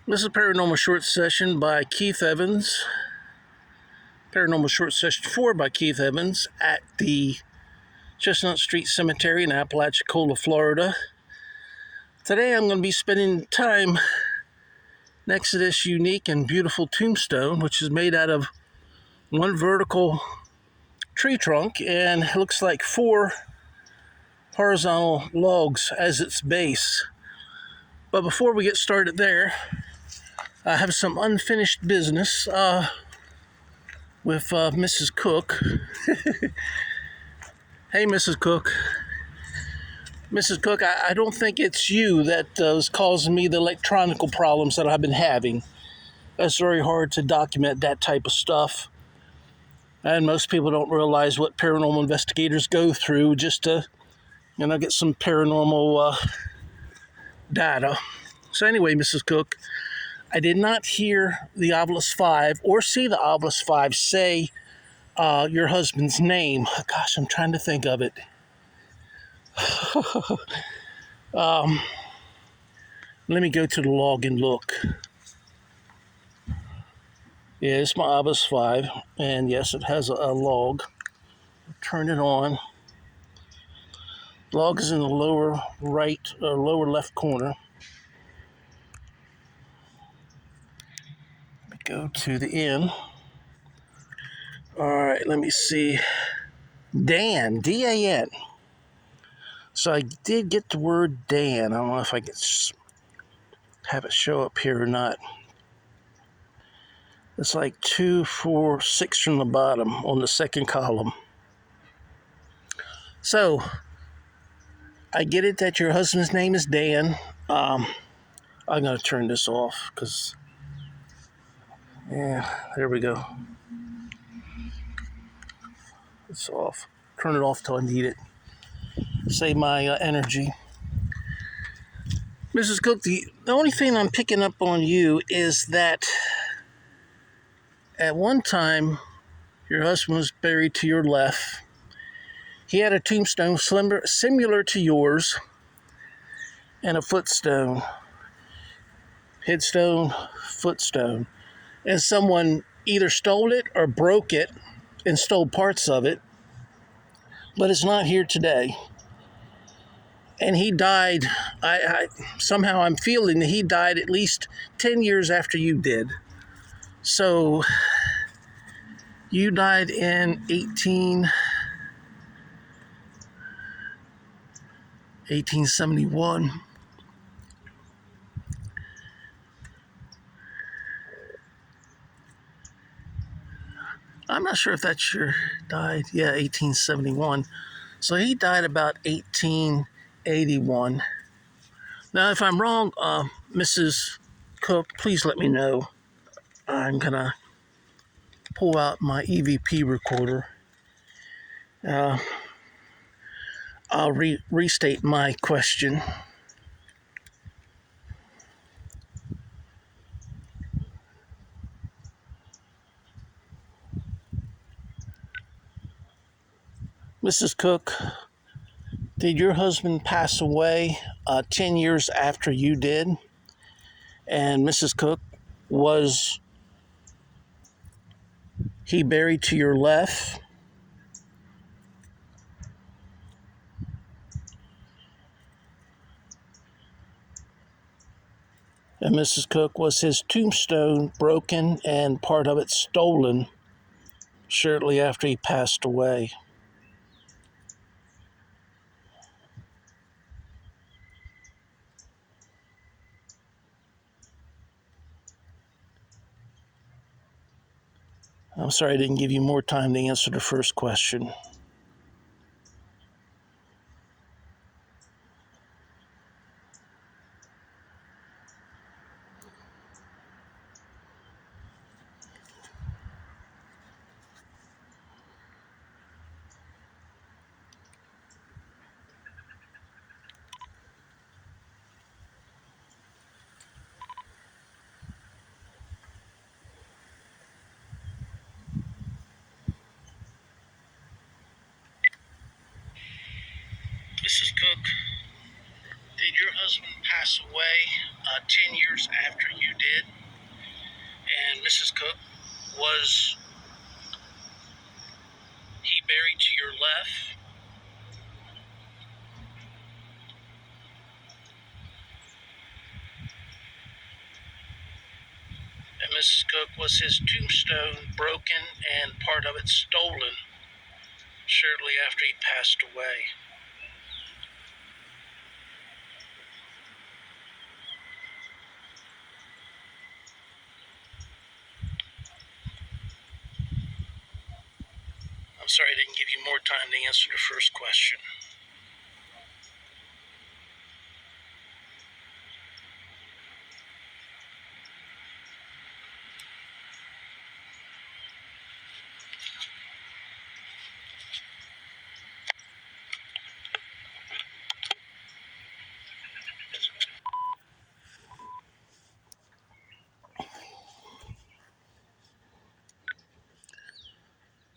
This is Paranormal Short Session by Keith Evans. Paranormal Short Session 4 by Keith Evans at the Chestnut Street Cemetery in Apalachicola, Florida. Today I'm going to be spending time next to this unique and beautiful tombstone, which is made out of one vertical tree trunk and it looks like 4 horizontal logs as its base. But before we get started there, I have some unfinished business with Mrs. Cook. Hey, Mrs. Cook. Mrs. Cook, I don't think it's you that is causing me the electronical problems that I've been having. It's very hard to document that type of stuff. And most people don't realize what paranormal investigators go through just to, get some paranormal data. So anyway, Mrs. Cook, I did not hear the Ovilus 5 or see the Ovilus 5 say your husband's name. Gosh, I'm trying to think of it. Let me go to the log and look. Yeah, it's my Ovilus 5, and yes, it has a log. Turn it on. Log is in the lower right or lower left corner. Go to the end. All right, let me see. Dan, D-A-N. So I did get the word Dan. I don't know if I can have it show up here or not. It's like 2, 4, 6 from the bottom on the second column. So I get it that your husband's name is Dan. I'm going to turn this off because, yeah, there we go. It's off. Turn it off till I need it. Save my energy. Mrs. Cook, the only thing I'm picking up on you is that at one time, your husband was buried to your left. He had a tombstone similar to yours and a footstone. Headstone, footstone. And someone either stole it or broke it and stole parts of it. But it's not here today. And he died, somehow I'm feeling that he died at least 10 years after you did. So, you died in 1871. I'm not sure if that's your died. Yeah, 1871. So he died about 1881. Now, if I'm wrong, Mrs. Cook, please let me know. I'm going to pull out my EVP recorder. I'll restate my question. Mrs. Cook, did your husband pass away 10 years after you did? And Mrs. Cook, was he buried to your left? And Mrs. Cook, was his tombstone broken and part of it stolen shortly after he passed away? I'm sorry I didn't give you more time to answer the first question. Mrs. Cook, did your husband pass away 10 years after you did, and Mrs. Cook, was he buried to your left? And Mrs. Cook, was his tombstone broken and part of it stolen shortly after he passed away? I'm sorry I didn't give you more time to answer the first question.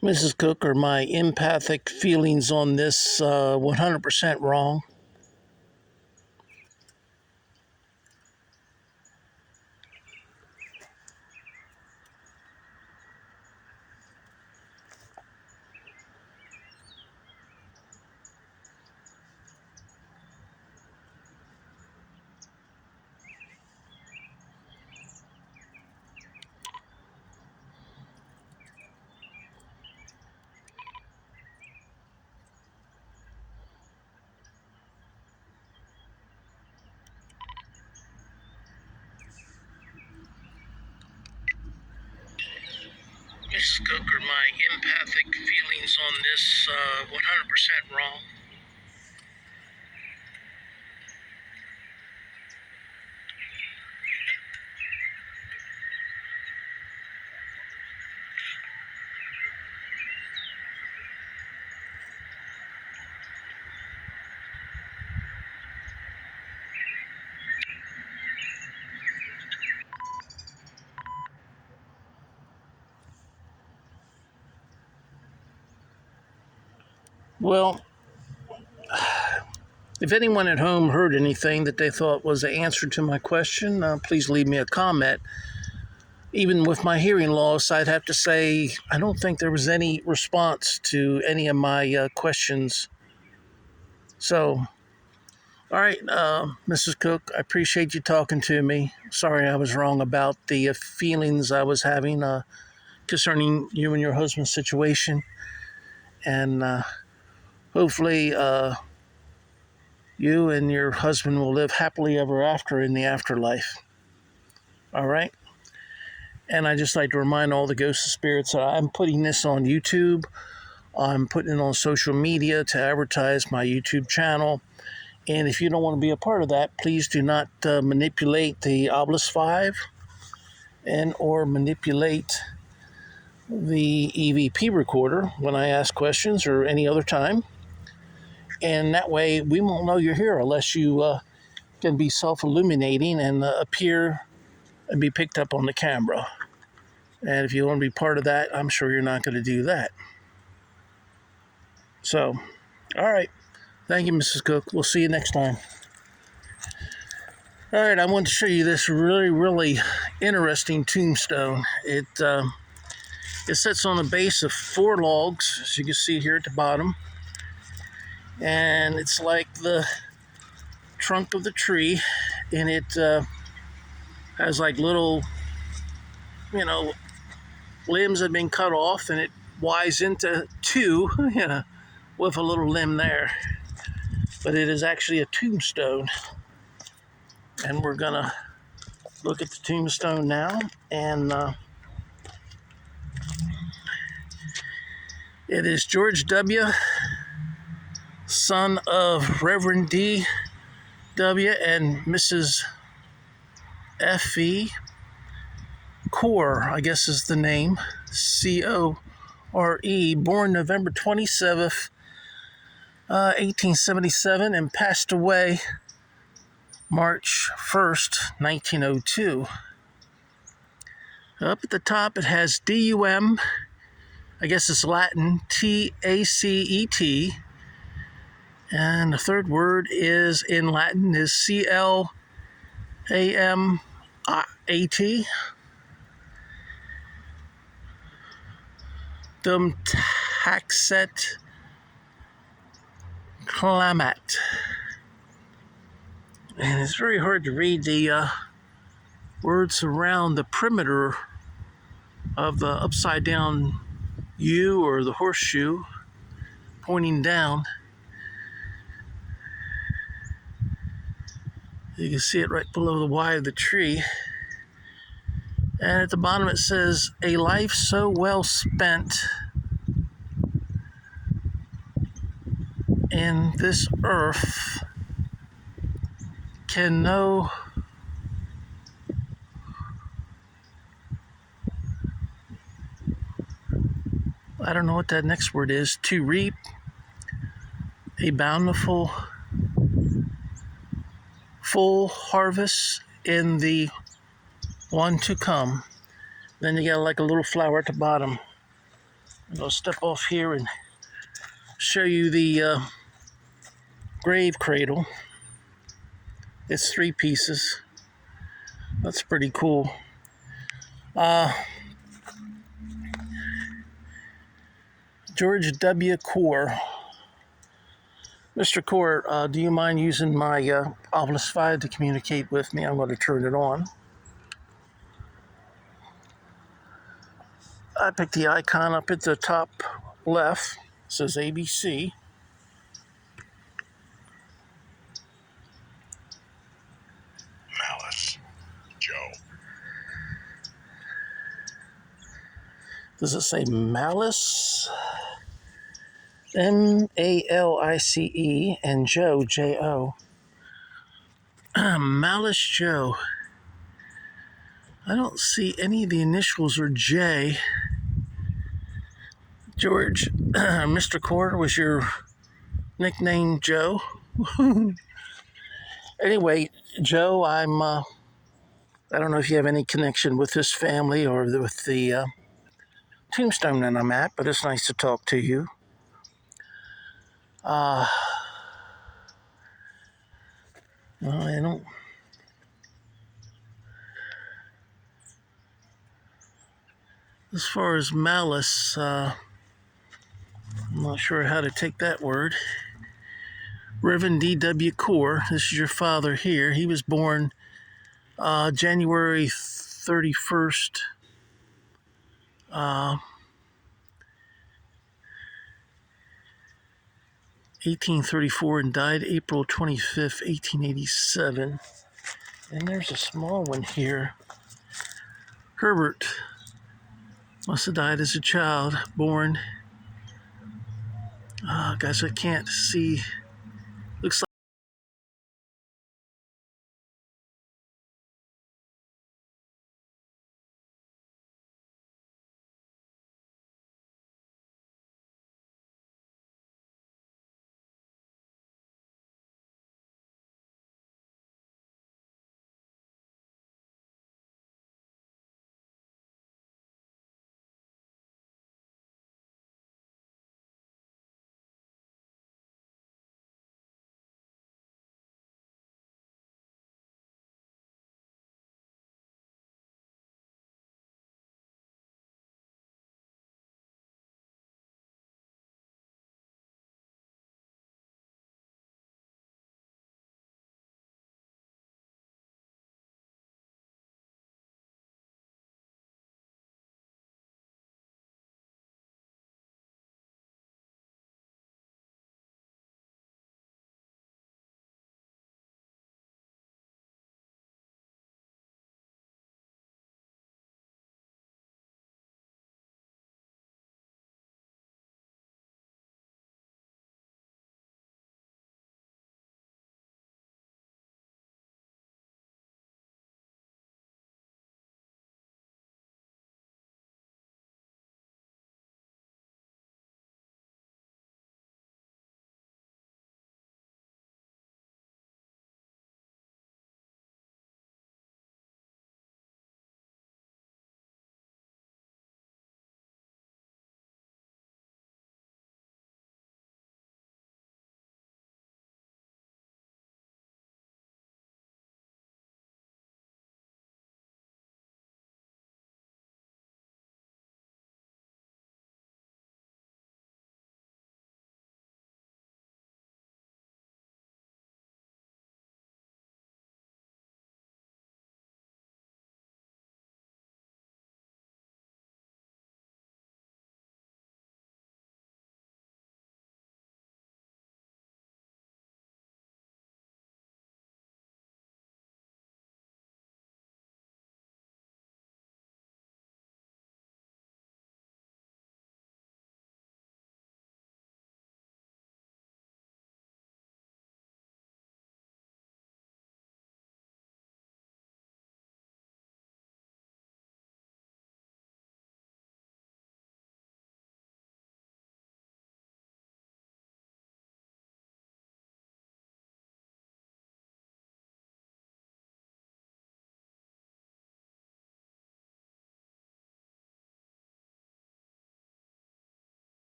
Mrs. Cook, are my empathic feelings on this 100% wrong? Mrs. Cook, are my empathic feelings on this 100% wrong? Well, if anyone at home heard anything that they thought was the answer to my question, please leave me a comment. Even with my hearing loss, I'd have to say I don't think there was any response to any of my questions. So, all right, Mrs. Cook, I appreciate you talking to me. Sorry I was wrong about the feelings I was having concerning you and your husband's situation. And hopefully you and your husband will live happily ever after in the afterlife. All right? And I just like to remind all the ghosts and spirits that I'm putting this on YouTube. I'm putting it on social media to advertise my YouTube channel. And if you don't want to be a part of that, please do not manipulate the Ovilus 5 and or manipulate the EVP recorder when I ask questions or any other time. And that way we won't know you're here unless you can be self-illuminating and appear and be picked up on the camera. And if you want to be part of that, I'm sure you're not going to do that. So, all right. Thank you, Mrs. Cook. We'll see you next time. All right, I want to show you this really, really interesting tombstone. It sits on a base of 4 logs, as you can see here at the bottom. And it's like the trunk of the tree, and it has like little, limbs that have been cut off, and it wise into 2, with a little limb there. But it is actually a tombstone. And we're gonna look at the tombstone now, and it is George W., son of Reverend D. W. and Mrs. F.E. Core, I guess is the name, C-O-R-E, born November 27th, 1877, and passed away March 1st, 1902. Up at the top it has D-U-M, I guess it's Latin, T-A-C-E-T, And the third word is in Latin is C-L-A-M-A-T. Dum taxet clamat. And it's very hard to read the words around the perimeter of the upside down U or the horseshoe pointing down. You can see it right below the Y of the tree. And at the bottom it says, a life so well spent in this earth can know I don't know what that next word is, to reap a bountiful full harvest in the one to come. Then you got like a little flower at the bottom. I'll step off here and show you the grave cradle. It's 3 pieces. That's pretty cool. George W. Core. Mr. Core, do you mind using my Ovilus 5 to communicate with me? I'm going to turn it on. I picked the icon up at the top left. It says ABC. Malice. Joe. Does it say Malice? M-A-L-I-C-E and Joe, J-O. Malice Joe. I don't see any of the initials or J. George, Mr. Core, was your nickname Joe? Anyway, Joe, I don't know if you have any connection with this family or with the tombstone that I'm at, but it's nice to talk to you. Well, I don't. As far as malice, I'm not sure how to take that word. Reverend D.W. Core, this is your father here. He was born January 31st, 1834 and died April 25th, 1887. And there's a small one here. Herbert must have died as a child, born. Guys, I can't see. Looks like